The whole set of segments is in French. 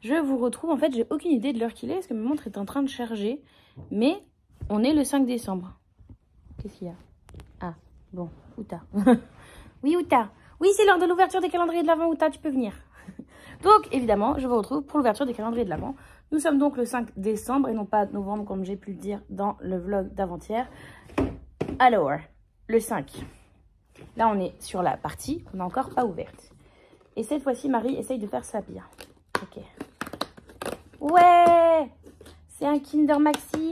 je vous retrouve. En fait, j'ai aucune idée de l'heure qu'il est, parce que ma montre est en train de charger. Mais on est le 5 décembre. Qu'est-ce qu'il y a? Ah, bon, Outa. Oui, Outa. Oui, c'est l'heure de l'ouverture des calendriers de l'Avent, Outa, tu peux venir. Donc, évidemment, je vous retrouve pour l'ouverture des calendriers de l'Avent. Nous sommes donc le 5 décembre et non pas novembre, comme j'ai pu le dire dans le vlog d'avant-hier. Alors, le 5. Là, on est sur la partie qu'on n'a encore pas ouverte. Et cette fois-ci, Marie essaye de faire ça bien. Ok. Ouais! C'est un Kinder Maxi.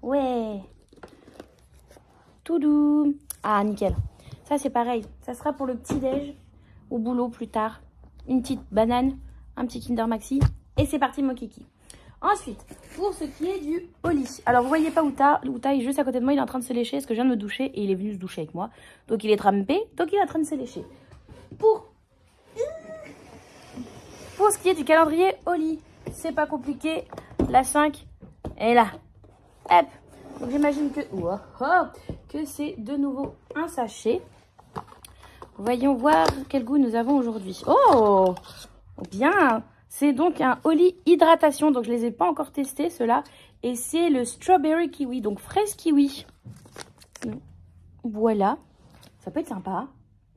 Ouais. Tout doux. Ah, nickel. Ça, c'est pareil. Ça sera pour le petit-déj au boulot plus tard. Une petite banane, un petit Kinder Maxi. Et c'est parti, mon kiki. Ensuite, pour ce qui est du au lit. Alors, vous voyez pas Outa. Outa est juste à côté de moi. Il est en train de se lécher parce que je viens de me doucher et il est venu se doucher avec moi. Donc, il est trempé. Donc, il est en train de se lécher. Pour ce qui est du calendrier au lit, c'est pas compliqué. La 5 est là. Hop. Donc, j'imagine que c'est de nouveau un sachet. Voyons voir quel goût nous avons aujourd'hui. Oh, bien. C'est donc un Oli hydratation. Donc, je ne les ai pas encore testés, ceux-là. Et c'est le strawberry kiwi. Donc, fraise kiwi. Voilà. Ça peut être sympa.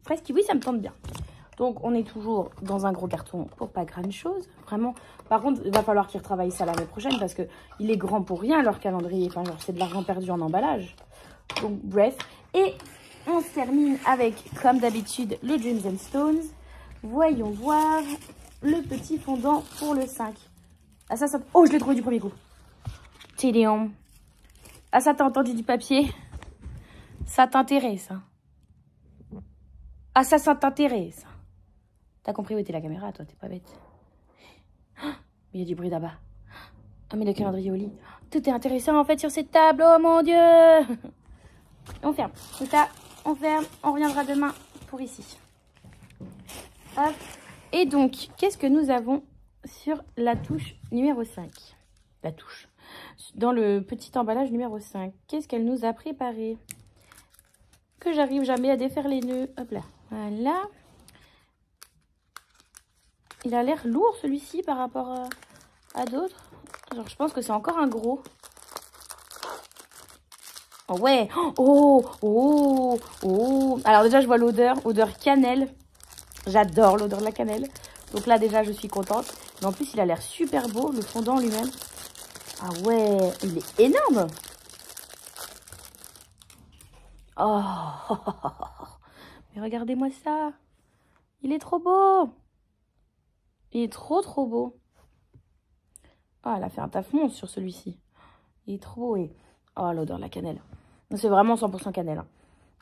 Fraise kiwi, ça me tente bien. Donc, on est toujours dans un gros carton pour pas grand chose. Vraiment. Par contre, il va falloir qu'ils retravaillent ça l'année prochaine parce qu'il est grand pour rien, leur calendrier. Enfin, genre, c'est de l'argent perdu en emballage. Donc, bref. Et on se termine avec, comme d'habitude, le Dreams and Stones. Voyons voir le petit fondant pour le 5. Ah, ça... Oh, je l'ai trouvé du premier coup. Téléon. Ah, ça, t'as entendu du papier? Ça t'intéresse, hein? Ah, ça t'intéresse. T'as compris où était la caméra, toi, t'es pas bête. Oh, mais il y a du bruit là-bas. Ah, mais le calendrier au lit. Tout est intéressant, en fait, sur cette table. Oh, mon Dieu. On ferme. Tout ça, on ferme. On reviendra demain pour ici. Hop. Et donc, qu'est-ce que nous avons sur la touche numéro 5? La touche. Dans le petit emballage numéro 5. Qu'est-ce qu'elle nous a préparé? Que j'arrive jamais à défaire les nœuds. Hop là. Voilà. Il a l'air lourd celui-ci par rapport à d'autres. Genre, je pense que c'est encore un gros. Oh ouais. Oh. Alors déjà, je vois l'odeur. Odeur cannelle. J'adore l'odeur de la cannelle. Donc là, déjà, je suis contente. Mais en plus, il a l'air super beau, le fondant lui-même. Ah ouais, il est énorme. Oh. Mais regardez-moi ça. Il est trop beau. Il est trop beau. Oh, elle a fait un taf monstre sur celui-ci. Il est trop beau. Et... oh, l'odeur de la cannelle. C'est vraiment 100% cannelle. Hein.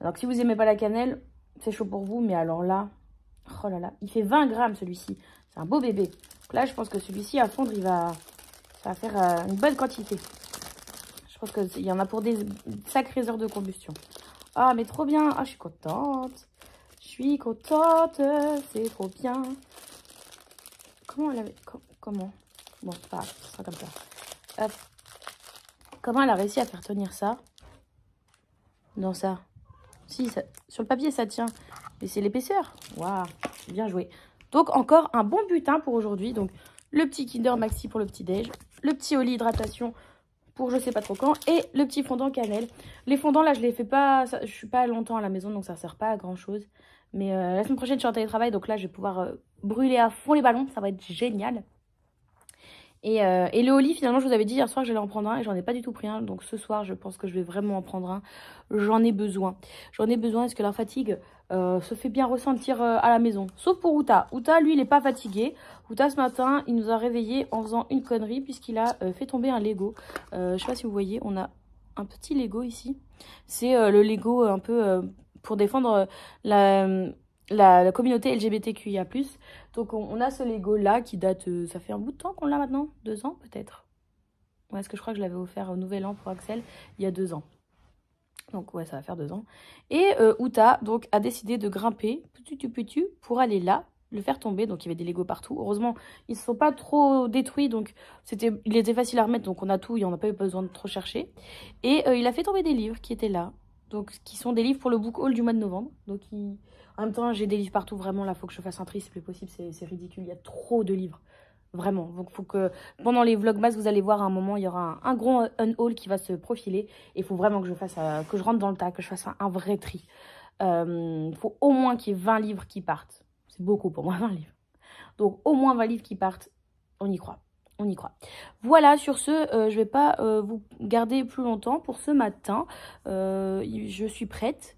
Alors que si vous n'aimez pas la cannelle, c'est chaud pour vous. Mais alors là... oh là là, il fait 20 grammes celui-ci. C'est un beau bébé. Donc là, je pense que celui-ci, à fondre, ça va faire une bonne quantité. Je pense qu'il y en a pour des sacrées heures de combustion. Ah, mais trop bien. Ah, je suis contente. Je suis contente. C'est trop bien. Comment elle avait... comment? Bon, c'est pas grave, ce sera comme ça. Hop. Comment elle a réussi à faire tenir ça? Non, ça. Si, ça... sur le papier, ça tient. Mais c'est l'épaisseur. Waouh, bien joué. Donc, encore un bon butin pour aujourd'hui. Donc, le petit Kinder Maxi pour le petit-déj. Le petit Oli hydratation pour je sais pas trop quand. Et le petit fondant cannelle. Les fondants, là, je les fais pas... je suis pas longtemps à la maison, donc ça sert pas à grand-chose. Mais la semaine prochaine, je suis en télétravail. Donc là, je vais pouvoir brûler à fond les ballons. Ça va être génial. Et le Oli, finalement, je vous avais dit hier soir que j'allais en prendre un et j'en ai pas du tout pris un. Donc ce soir, je pense que je vais vraiment en prendre un. J'en ai besoin. J'en ai besoin parce que la fatigue se fait bien ressentir à la maison. Sauf pour Outa. Outa, lui, il est pas fatigué. Outa, ce matin, il nous a réveillés en faisant une connerie puisqu'il a fait tomber un Lego. Je sais pas si vous voyez, on a un petit Lego ici. C'est le Lego un peu pour défendre la communauté LGBTQIA+. Donc, on a ce Lego-là qui date... ça fait un bout de temps qu'on l'a maintenant. 2 ans, peut-être. Ouais, parce que je crois que je l'avais offert au Nouvel An pour Axel il y a 2 ans. Donc, ouais, ça va faire 2 ans. Et Outa, donc, a décidé de grimper petit pour aller là, le faire tomber. Donc, il y avait des Legos partout. Heureusement, ils ne se sont pas trop détruits. Donc, il était facile à remettre. Donc, on a tout. On n'a pas eu besoin de trop chercher. Et il a fait tomber des livres qui étaient là. Donc, qui sont des livres pour le book haul du mois de novembre. Donc, En même temps, j'ai des livres partout, vraiment, là, il faut que je fasse un tri, c'est plus possible, c'est ridicule, il y a trop de livres. Vraiment, donc faut que pendant les vlogmas, vous allez voir à un moment, il y aura un gros haul qui va se profiler. Et il faut vraiment que je fasse, que je rentre dans le tas, que je fasse un vrai tri. Il faut au moins qu'il y ait 20 livres qui partent. C'est beaucoup pour moi, 20 livres. Donc au moins 20 livres qui partent, on y croit. On y croit. Voilà, sur ce, je vais pas vous garder plus longtemps pour ce matin. Je suis prête.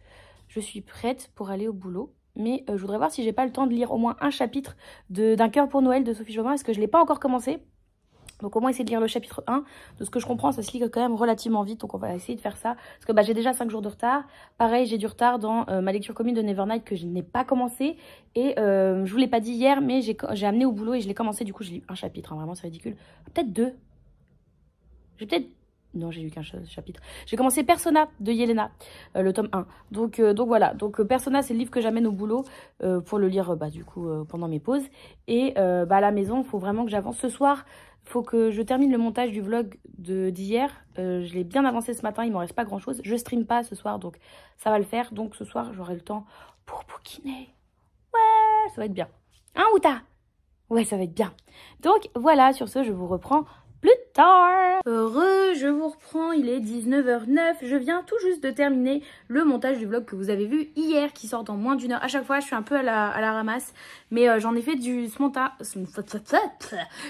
Je suis prête pour aller au boulot. Mais je voudrais voir si j'ai pas le temps de lire au moins un chapitre d'un cœur pour Noël de Sophie Jobin, parce que je l'ai pas encore commencé. Donc au moins essayer de lire le chapitre 1. De ce que je comprends, ça se lit quand même relativement vite. Donc on va essayer de faire ça. Parce que j'ai déjà 5 jours de retard. Pareil, j'ai du retard dans ma lecture commune de Nevernight que je n'ai pas commencé. Et je vous l'ai pas dit hier, mais j'ai amené au boulot et je l'ai commencé. Du coup, j'ai lu un chapitre. Hein, vraiment, c'est ridicule. Peut-être 2. J'ai peut-être... Non, j'ai lu qu'un chapitre. J'ai commencé Persona de Yelena, le tome 1. Donc voilà. Donc Persona, c'est le livre que j'amène au boulot pour le lire du coup pendant mes pauses. Et à la maison, il faut vraiment que j'avance. Ce soir, il faut que je termine le montage du vlog d'hier. Je l'ai bien avancé ce matin, il m'en reste pas grand-chose. Je stream pas ce soir, donc ça va le faire. Donc ce soir, j'aurai le temps pour bouquiner. Ouais, ça va être bien. Hein, Outa? Ouais, ça va être bien. Donc voilà, sur ce, je vous reprends plus tard. Heureux, je vous reprends, il est 19h09. Je viens tout juste de terminer le montage du vlog que vous avez vu hier, qui sort dans moins d'1 heure. À chaque fois, je suis un peu à la ramasse, mais j'en ai fait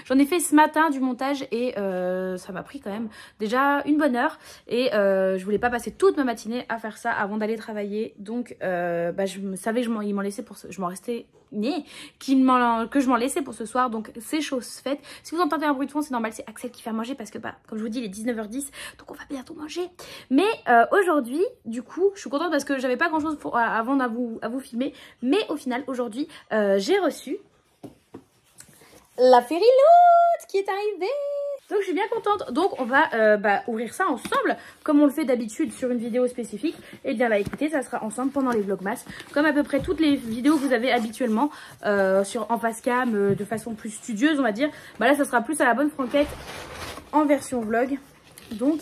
j'en ai fait ce matin du montage et ça m'a pris quand même déjà une bonne heure. Et je voulais pas passer toute ma matinée à faire ça avant d'aller travailler. Donc, je me savais que il m'en laissait pour je m'en restais que je m'en laissais pour ce soir. Donc c'est chose faite. Si vous entendez un bruit de fond, c'est normal, c'est Axel qui fait à manger parce que comme je vous dis, il est 19h10, donc on va bientôt manger. Mais aujourd'hui, du coup, je suis contente parce que j'avais pas grand chose avant à vous filmer. Mais au final, aujourd'hui, j'ai reçu la Fairyloot qui est arrivée. Donc je suis bien contente. Donc on va ouvrir ça ensemble comme on le fait d'habitude sur une vidéo spécifique. Et bien là écoutez, ça sera ensemble pendant les vlogmas. Comme à peu près toutes les vidéos que vous avez habituellement en face cam, de façon plus studieuse on va dire. Là ça sera plus à la bonne franquette en version vlog. Donc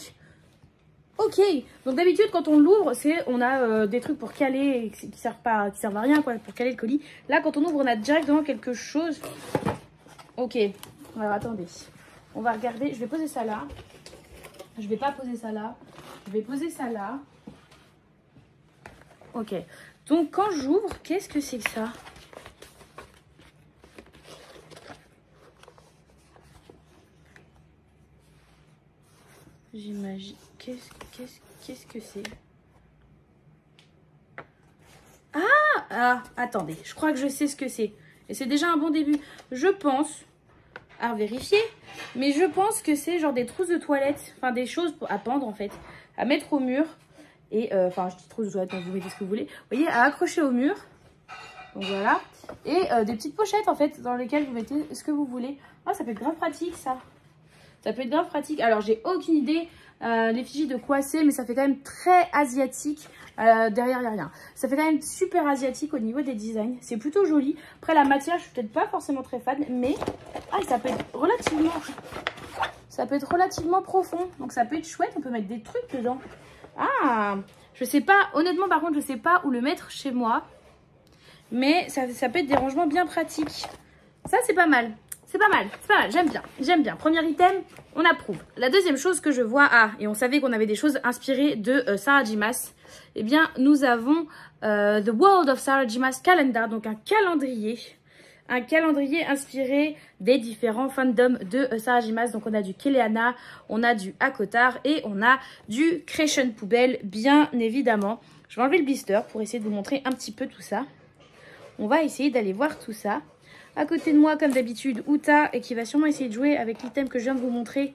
ok. Donc d'habitude quand on l'ouvre, on a des trucs pour caler qui servent à rien quoi, pour caler le colis. Là quand on ouvre on a directement quelque chose. Ok. Alors attendez. On va regarder, je vais poser ça là. Je vais pas poser ça là. Je vais poser ça là. Ok. Donc quand j'ouvre, qu'est-ce que c'est que ça? J'imagine. Qu'est-ce que c'est? Ah, attendez. Je crois que je sais ce que c'est. Et c'est déjà un bon début. Je pense... à vérifier, mais je pense que c'est genre des trousses de toilette, enfin des choses à pendre en fait, à mettre au mur, et enfin je dis trousses de toilette, donc vous mettez ce que vous voulez, vous voyez, à accrocher au mur, donc voilà, et des petites pochettes en fait, dans lesquelles vous mettez ce que vous voulez. Ah, ça peut être grave pratique ça, ça peut être grave pratique. Alors j'ai aucune idée l'effigie de quoi c'est, mais ça fait quand même très asiatique. Derrière il n'y a rien, ça fait quand même super asiatique au niveau des designs, c'est plutôt joli. Après la matière je suis peut-être pas forcément très fan, mais ça peut être relativement profond, donc ça peut être chouette, on peut mettre des trucs dedans. Je sais pas, honnêtement par contre je sais pas où le mettre chez moi, mais ça peut être des rangements bien pratiques. Ça c'est pas mal. C'est pas mal, j'aime bien. Premier item, on approuve. La deuxième chose que je vois, et on savait qu'on avait des choses inspirées de Sarah J. Maas. Eh bien, nous avons The World of Sarah J. Maas Calendar, donc un calendrier inspiré des différents fandoms de Sarah J. Maas. Donc on a du Keleana, on a du Akotar et on a du Creation Poubelle, bien évidemment. Je vais enlever le blister pour essayer de vous montrer un petit peu tout ça. On va essayer d'aller voir tout ça. À côté de moi, comme d'habitude, Outa, et qui va sûrement essayer de jouer avec l'item que je viens de vous montrer,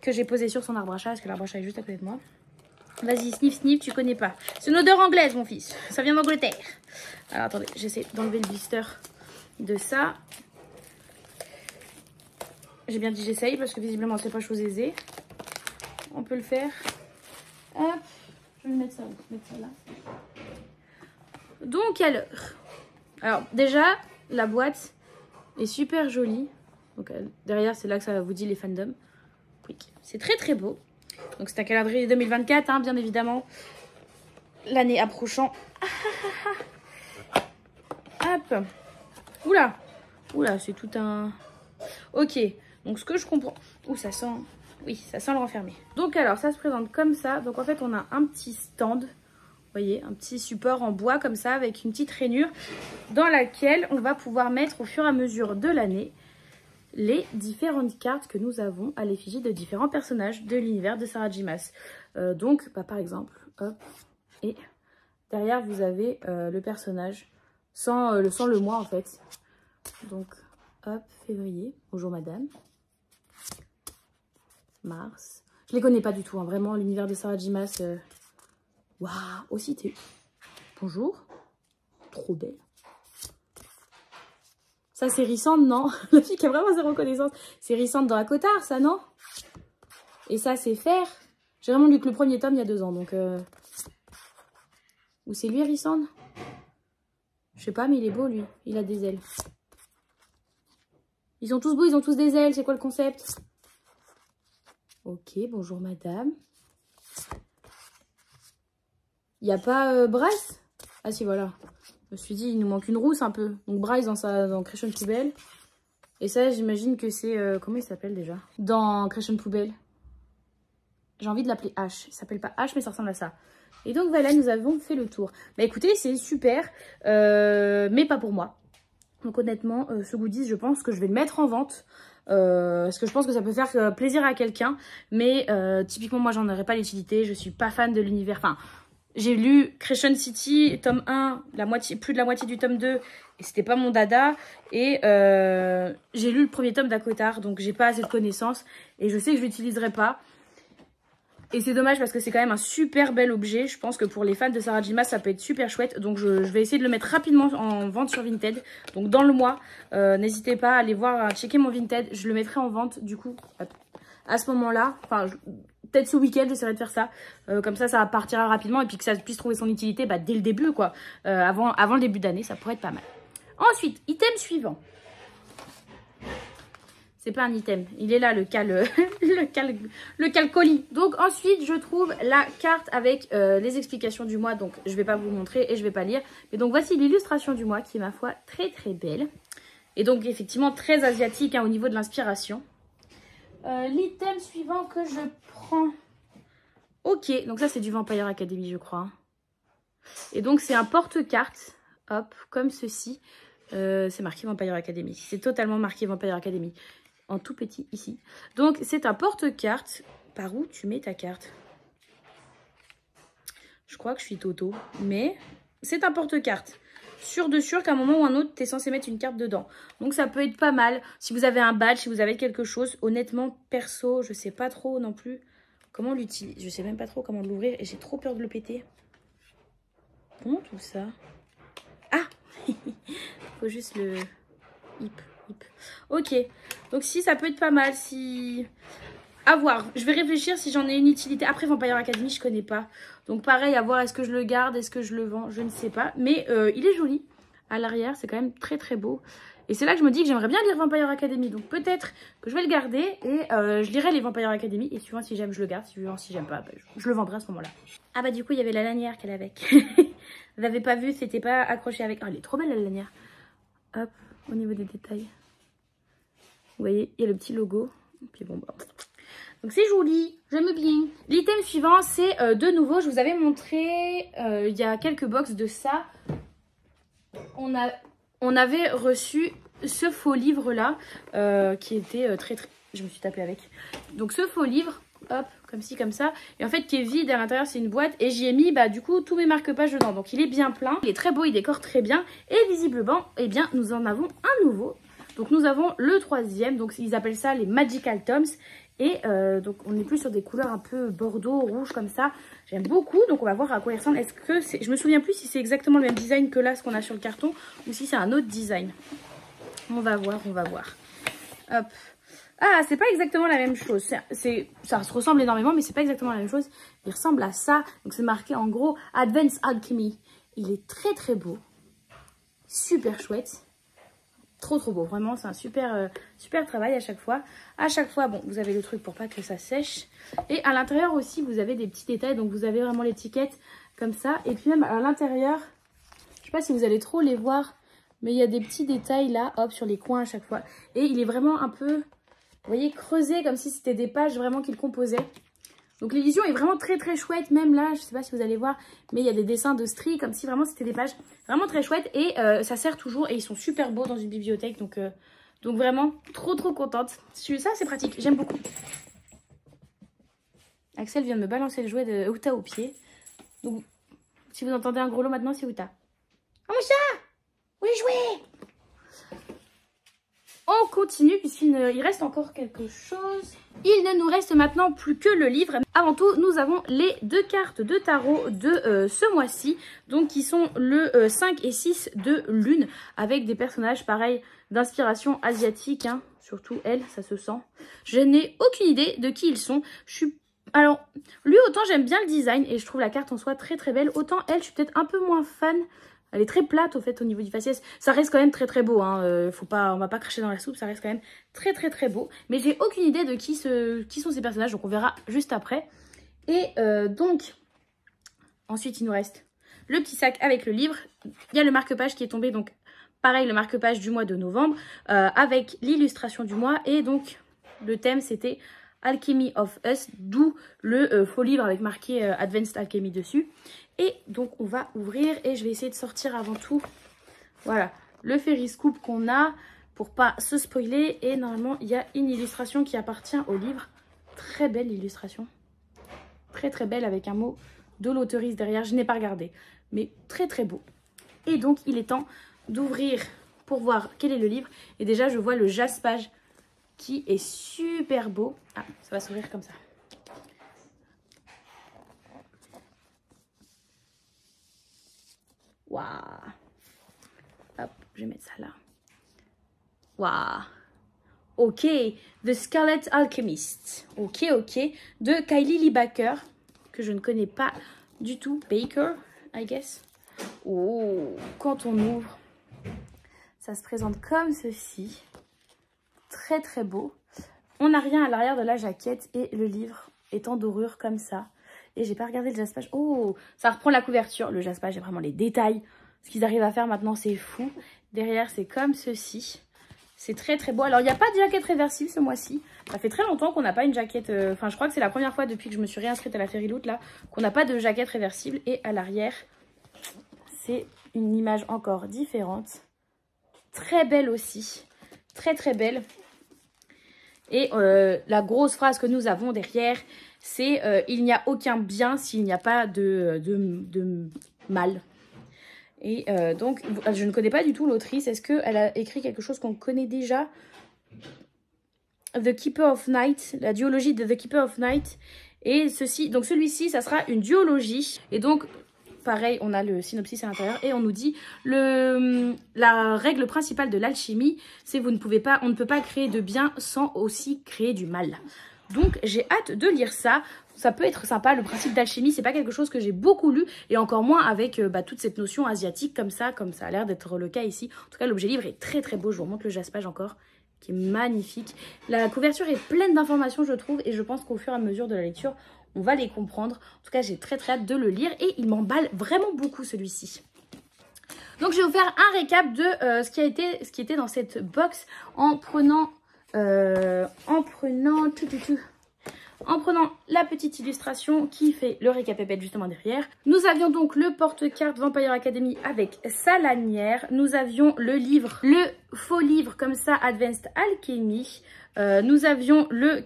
que j'ai posé sur son arbre à chat, parce que l'arbre à chat est juste à côté de moi. Vas-y, sniff, sniff, tu connais pas. C'est une odeur anglaise, mon fils. Ça vient d'Angleterre. Alors, attendez, j'essaie d'enlever le blister de ça. J'ai bien dit j'essaye, parce que visiblement, c'est pas chose aisée. On peut le faire. Hop, je vais mettre ça là. Donc, alors, déjà, la boîte est super jolie. Donc derrière, c'est là que ça vous dit les fandoms. C'est très très beau. Donc c'est un calendrier 2024, bien évidemment. L'année approchant. Hop. Oula. Oula, c'est tout un... Ok, donc ce que je comprends... Ouh, ça sent... Oui, ça sent le renfermé. Donc alors, ça se présente comme ça. Donc en fait, on a un petit stand. Vous voyez, un petit support en bois comme ça, avec une petite rainure dans laquelle on va pouvoir mettre au fur et à mesure de l'année les différentes cartes que nous avons à l'effigie de différents personnages de l'univers de Sarah J. Maas. Donc, bah, par exemple, hop, et derrière, vous avez le personnage sans le mois en fait. Donc, hop, février, bonjour madame. Mars, je les connais pas du tout, hein, vraiment, l'univers de Sarah J. Maas. Waouh, aussi t'es... Bonjour, trop belle. Ça, c'est Rissande, non? La fille qui a vraiment zéro connaissance. C'est Rissande dans la Cotard, ça, non? Et ça, c'est Fer. J'ai vraiment lu que le premier tome il y a 2 ans, donc... Ou c'est lui, Rissande? Je sais pas, mais il est beau, lui. Il a des ailes. Ils sont tous beaux, ils ont tous des ailes. C'est quoi le concept? Ok, bonjour, madame. Il n'y a pas Bryce? Ah si, voilà. Je me suis dit, il nous manque une rousse un peu. Donc Bryce dans Crescent Poubelle. Et ça, j'imagine que c'est... comment il s'appelle déjà? Dans Crescent Poubelle. J'ai envie de l'appeler H. Il s'appelle pas H, mais ça ressemble à ça. Et donc voilà, nous avons fait le tour. Bah écoutez, c'est super. Mais pas pour moi. Donc honnêtement, ce goodies, je pense que je vais le mettre en vente. Parce que je pense que ça peut faire plaisir à quelqu'un. Mais typiquement, moi, j'en aurais pas l'utilité. Je suis pas fan de l'univers... Enfin... J'ai lu Crescent City, tome 1, plus de la moitié du tome 2, et c'était pas mon dada. Et j'ai lu le premier tome d'Akotar, donc j'ai pas assez de connaissances. Et je sais que je l'utiliserai pas. Et c'est dommage parce que c'est quand même un super bel objet. Je pense que pour les fans de Sarah J. Maas, ça peut être super chouette. Donc je vais essayer de le mettre rapidement en vente sur Vinted. Donc dans le mois, n'hésitez pas à aller voir, à checker mon Vinted. Je le mettrai en vente du coup à ce moment-là. Enfin... Peut-être ce week-end, j'essaierai de faire ça. Comme ça partira rapidement et puis que ça puisse trouver son utilité dès le début, quoi. Avant le début d'année, ça pourrait être pas mal. Ensuite, item suivant. C'est pas un item. Il est là, le calcoli. Donc ensuite, je trouve la carte avec les explications du mois. Donc, je vais pas vous montrer et je vais pas lire. Mais donc, voici l'illustration du mois qui est, ma foi, très très belle. Et donc, effectivement, très asiatique hein, au niveau de l'inspiration. L'item suivant que je prends. Ok, donc ça c'est du Vampire Academy je crois. Et donc c'est un porte-carte. Hop, comme ceci. C'est marqué Vampire Academy. C'est totalement marqué Vampire Academy. En tout petit ici. Donc c'est un porte-carte. Par où tu mets ta carte? Je crois que je suis Toto. Mais c'est un porte-carte. Sûr de sûr qu'à un moment ou un autre, tu es censé mettre une carte dedans. Donc ça peut être pas mal. Si vous avez un badge, si vous avez quelque chose. Honnêtement, perso, je sais pas trop non plus comment l'utiliser. Je sais même pas trop comment l'ouvrir. Et j'ai trop peur de le péter. Comment tout ça? Ah faut juste le... Hip. Ok. Donc si, ça peut être pas mal. Si... À voir. Je vais réfléchir si j'en ai une utilité. Après, Vampire Academy, je connais pas. Donc pareil, à voir, est-ce que je le garde, est-ce que je le vends, je ne sais pas. Mais il est joli. À l'arrière, c'est quand même très très beau. Et c'est là que je me dis que j'aimerais bien lire Vampire Academy. Donc peut-être que je vais le garder et je lirai les Vampire Academy. Et suivant si j'aime, je le garde. Suivant si j'aime pas, bah, je le vendrai à ce moment-là. Ah bah du coup, il y avait la lanière qu'elle avait. Vous l'avez pas vu, c'était pas accroché avec... Oh, elle est trop belle la lanière. Hop, au niveau des détails. Vous voyez, il y a le petit logo. Et puis bon, bah... Donc c'est joli, j'aime bien. L'item suivant, c'est de nouveau, je vous avais montré il y a quelques box de ça. On avait reçu ce faux livre là, qui était très... Je me suis tapée avec. Donc ce faux livre, hop, comme ci, comme ça. Et en fait qui est vide, à l'intérieur c'est une boîte. Et j'y ai mis bah, du coup tous mes marque-pages dedans. Donc il est bien plein, il est très beau, il décore très bien. Et visiblement, eh bien nous en avons un nouveau. Donc nous avons le 3e, donc ils appellent ça les Magical Tomes. Et donc on est plus sur des couleurs un peu bordeaux, rouge comme ça. J'aime beaucoup, donc on va voir à quoi il ressemble. Est-ce que c'est... Je me souviens plus si c'est exactement le même design que là, ce qu'on a sur le carton, ou si c'est un autre design. On va voir, on va voir. Hop. Ah, c'est pas exactement la même chose. Ça se ressemble énormément, mais c'est pas exactement la même chose. Il ressemble à ça. Donc c'est marqué en gros Advanced Alchemy. Il est très très beau. Super chouette. Trop trop beau, vraiment c'est un super travail à chaque fois. À chaque fois, bon, vous avez le truc pour pas que ça sèche. Et à l'intérieur aussi, vous avez des petits détails. Donc vous avez vraiment l'étiquette comme ça. Et puis même à l'intérieur, je sais pas si vous allez trop les voir. Mais il y a des petits détails là, hop, sur les coins à chaque fois. Et il est vraiment un peu, vous voyez, creusé comme si c'était des pages vraiment qu'il composait. Donc l'édition est vraiment très très chouette, même là, je sais pas si vous allez voir, mais il y a des dessins de stries comme si vraiment c'était des pages vraiment très chouettes. Et ça sert toujours et ils sont super beaux dans une bibliothèque, donc vraiment trop trop contente. Ça c'est pratique, j'aime beaucoup. Axel vient de me balancer le jouet de Uta au pied. Donc si vous entendez un gros lot maintenant, c'est Uta. Oh mon chat! Où est le jouet? On continue puisqu'il reste encore quelque chose. Il ne nous reste maintenant plus que le livre. Avant tout, nous avons les 2 cartes de tarot de ce mois-ci. Donc qui sont le 5 et 6 de lune. Avec des personnages pareils d'inspiration asiatique. Hein. Surtout elle, ça se sent. Je n'ai aucune idée de qui ils sont. Alors, lui autant j'aime bien le design et je trouve la carte en soi très très belle. Autant elle, je suis peut-être un peu moins fan. Elle est très plate au fait au niveau du faciès. Ça reste quand même très très beau. Hein. On va pas cracher dans la soupe. Ça reste quand même très très très beau. Mais j'ai aucune idée de qui sont ces personnages. Donc on verra juste après. Et donc, ensuite il nous reste le petit sac avec le livre. Il y a le marque-page qui est tombé. Donc pareil, le marque-page du mois de novembre. Avec l'illustration du mois. Et donc le thème c'était Alchemy of Us. D'où le faux livre avec marqué Advanced Alchemy dessus. Et donc on va ouvrir et je vais essayer de sortir avant tout, voilà, le Ferriscoop qu'on a pour pas se spoiler. Et normalement il y a une illustration qui appartient au livre. Très belle illustration, très très belle avec un mot de l'auteuriste derrière. Je n'ai pas regardé, mais très très beau. Et donc il est temps d'ouvrir pour voir quel est le livre. Et déjà je vois le jaspage qui est super beau. Ah, ça va s'ouvrir comme ça. Waouh. Hop, je vais mettre ça là. Waouh. Ok. The Scarlet Alchemist. Ok, ok. De Kylie Lee Baker. Que je ne connais pas du tout. Baker, I guess. Oh. Quand on ouvre, ça se présente comme ceci. Très, très beau. On n'a rien à l'arrière de la jaquette. Et le livre est en dorure comme ça. Et j'ai pas regardé le jaspage. Oh, ça reprend la couverture. Le jaspage, il y a vraiment les détails. Ce qu'ils arrivent à faire maintenant, c'est fou. Derrière, c'est comme ceci. C'est très très beau. Alors, il n'y a pas de jaquette réversible ce mois-ci. Ça fait très longtemps qu'on n'a pas une jaquette... Enfin, je crois que c'est la première fois depuis que je me suis réinscrite à la Fairyloot, là, qu'on n'a pas de jaquette réversible. Et à l'arrière, c'est une image encore différente. Très belle aussi. Très très belle. Et la grosse phrase que nous avons derrière... c'est il n'y a aucun bien s'il n'y a pas de mal. Et donc, je ne connais pas du tout l'autrice. Est-ce qu'elle a écrit quelque chose qu'on connaît déjà? The Keeper of Night, la duologie de The Keeper of Night. Et ceci, donc celui-ci, ça sera une duologie. Et donc, pareil, on a le synopsis à l'intérieur et on nous dit la règle principale de l'alchimie, c'est on ne peut pas créer de bien sans aussi créer du mal. Donc j'ai hâte de lire ça. Ça peut être sympa. Le principe d'alchimie, c'est pas quelque chose que j'ai beaucoup lu. Et encore moins avec toute cette notion asiatique comme ça a l'air d'être le cas ici. En tout cas, l'objet livre est très très beau. Je vous remontre le jaspage encore, qui est magnifique. La couverture est pleine d'informations, je trouve. Et je pense qu'au fur et à mesure de la lecture, on va les comprendre. En tout cas, j'ai très très hâte de le lire. Et il m'emballe vraiment beaucoup celui-ci. Donc je vais vous faire un récap de ce qui était dans cette box en prenant la petite illustration qui fait le récapépète justement derrière. Nous avions donc le porte-carte Vampire Academy avec sa lanière. Nous avions le livre, le faux livre comme ça, Advanced Alchemy. Nous avions le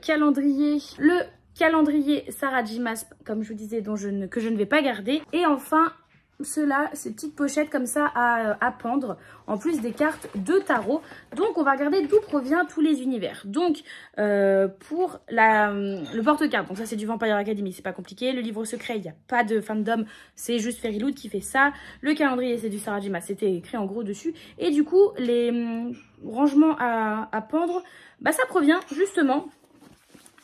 calendrier Sarah J. Maas, comme je vous disais, que je ne vais pas garder. Et enfin... ces petites pochettes comme ça à pendre, en plus des cartes de tarot. Donc on va regarder d'où provient tous les univers. Donc pour le porte-carte, donc ça c'est du Vampire Academy, c'est pas compliqué. Le livre secret, il n'y a pas de fandom, c'est juste Fairyloot qui fait ça. Le calendrier, c'est du Sarah J. Maas, c'était écrit en gros dessus. Et du coup les rangements à pendre, bah ça provient justement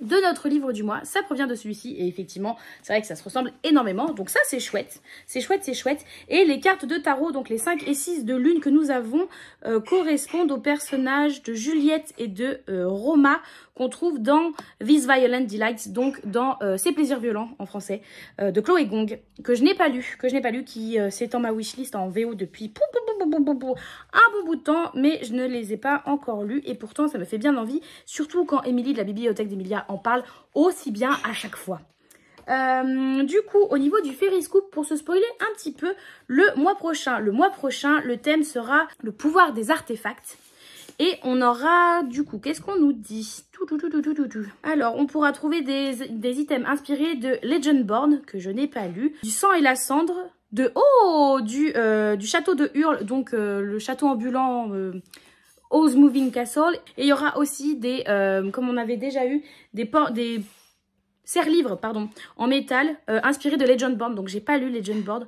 de notre livre du mois. Ça provient de celui-ci et effectivement, c'est vrai que ça se ressemble énormément. Donc ça, c'est chouette. C'est chouette, c'est chouette. Et les cartes de tarot, donc les 5 et 6 de lune que nous avons, correspondent aux personnages de Juliette et de Roma qu'on trouve dans These Violent Delights, donc dans Ces plaisirs violents en français, de Chloé Gong, que je n'ai pas lu, qui c'est dans ma wishlist en VO depuis un bon bout de temps, mais je ne les ai pas encore lus et pourtant ça me fait bien envie, surtout quand Émilie de la bibliothèque d'Emilia en parle aussi bien à chaque fois. Du coup, au niveau du Fairy Scoop, pour se spoiler un petit peu, le mois prochain, le thème sera le pouvoir des artefacts. Et on aura, du coup, qu'est-ce qu'on nous dit? Alors, on pourra trouver des items inspirés de Legendborn, que je n'ai pas lu, du sang et la cendre, du château de Hurle, donc le château ambulant Oz Moving Castle. Et il y aura aussi des, comme on avait déjà eu, des serre-livres, pardon, en métal, inspirés de Legendborn. Donc, j'ai pas lu Legendborn.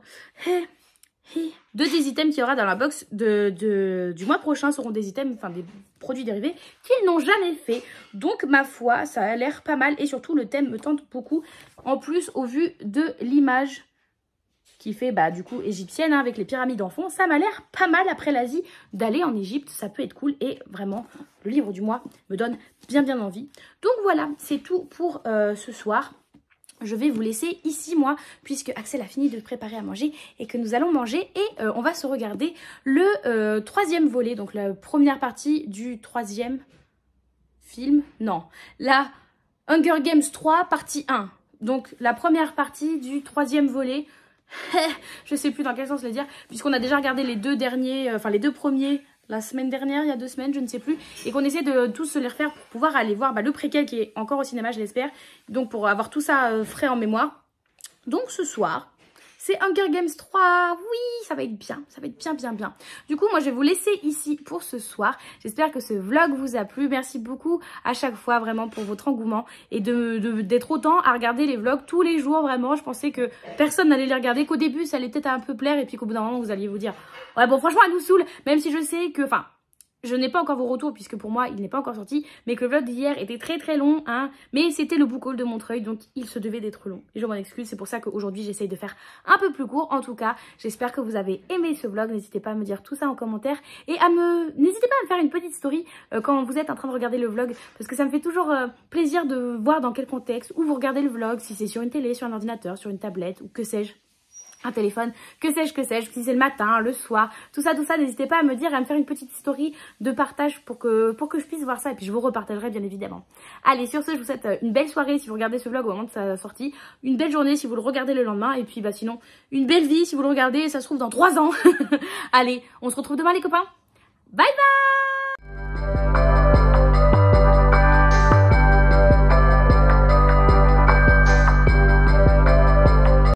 Deux des items qu'il y aura dans la box du mois prochain seront des items, enfin des produits dérivés qu'ils n'ont jamais fait. Donc ma foi, ça a l'air pas mal et surtout le thème me tente beaucoup. En plus, au vu de l'image qui fait du coup égyptienne hein, avec les pyramides en fond, ça m'a l'air pas mal après l'Asie d'aller en Égypte. Ça peut être cool et vraiment le livre du mois me donne bien envie. Donc voilà, c'est tout pour ce soir. Je vais vous laisser ici, moi, puisque Axel a fini de préparer à manger et que nous allons manger. Et on va se regarder le troisième volet, donc la première partie du troisième film. Non, la Hunger Games 3, partie 1. Donc la première partie du troisième volet. Je sais plus dans quel sens le dire, puisqu'on a déjà regardé les deux derniers, enfin les deux premiers la semaine dernière, il y a 2 semaines, je ne sais plus, et qu'on essaie de tous se les refaire pour pouvoir aller voir le préquel qui est encore au cinéma, je l'espère, donc pour avoir tout ça frais en mémoire. Donc ce soir, c'est Hunger Games 3, oui, ça va être bien, bien. Du coup, moi, je vais vous laisser ici pour ce soir. J'espère que ce vlog vous a plu. Merci beaucoup à chaque fois, vraiment, pour votre engouement et d'être autant à regarder les vlogs tous les jours, vraiment. Je pensais que personne n'allait les regarder, qu'au début, ça allait peut-être un peu plaire et puis qu'au bout d'un moment, vous alliez vous dire « Ouais, bon, franchement, elle nous saoule », même si je sais que, enfin... Je n'ai pas encore vos retours puisque pour moi il n'est pas encore sorti, mais que le vlog d'hier était très long, hein. Mais c'était le book haul de Montreuil, donc il se devait d'être long. Et je m'en excuse, c'est pour ça qu'aujourd'hui j'essaye de faire un peu plus court. En tout cas, j'espère que vous avez aimé ce vlog. N'hésitez pas à me dire tout ça en commentaire et n'hésitez pas à me faire une petite story quand vous êtes en train de regarder le vlog, parce que ça me fait toujours plaisir de voir dans quel contexte où vous regardez le vlog, si c'est sur une télé, sur un ordinateur, sur une tablette ou que sais-je. Un téléphone, que sais-je, si c'est le matin, le soir, tout ça, n'hésitez pas à me dire et à me faire une petite story de partage pour que je puisse voir ça et puis je vous repartagerai bien évidemment. Allez, sur ce, je vous souhaite une belle soirée si vous regardez ce vlog au moment de sa sortie, une belle journée si vous le regardez le lendemain et puis sinon, une belle vie si vous le regardez, ça se trouve dans 3 ans. Allez, on se retrouve demain les copains. Bye bye.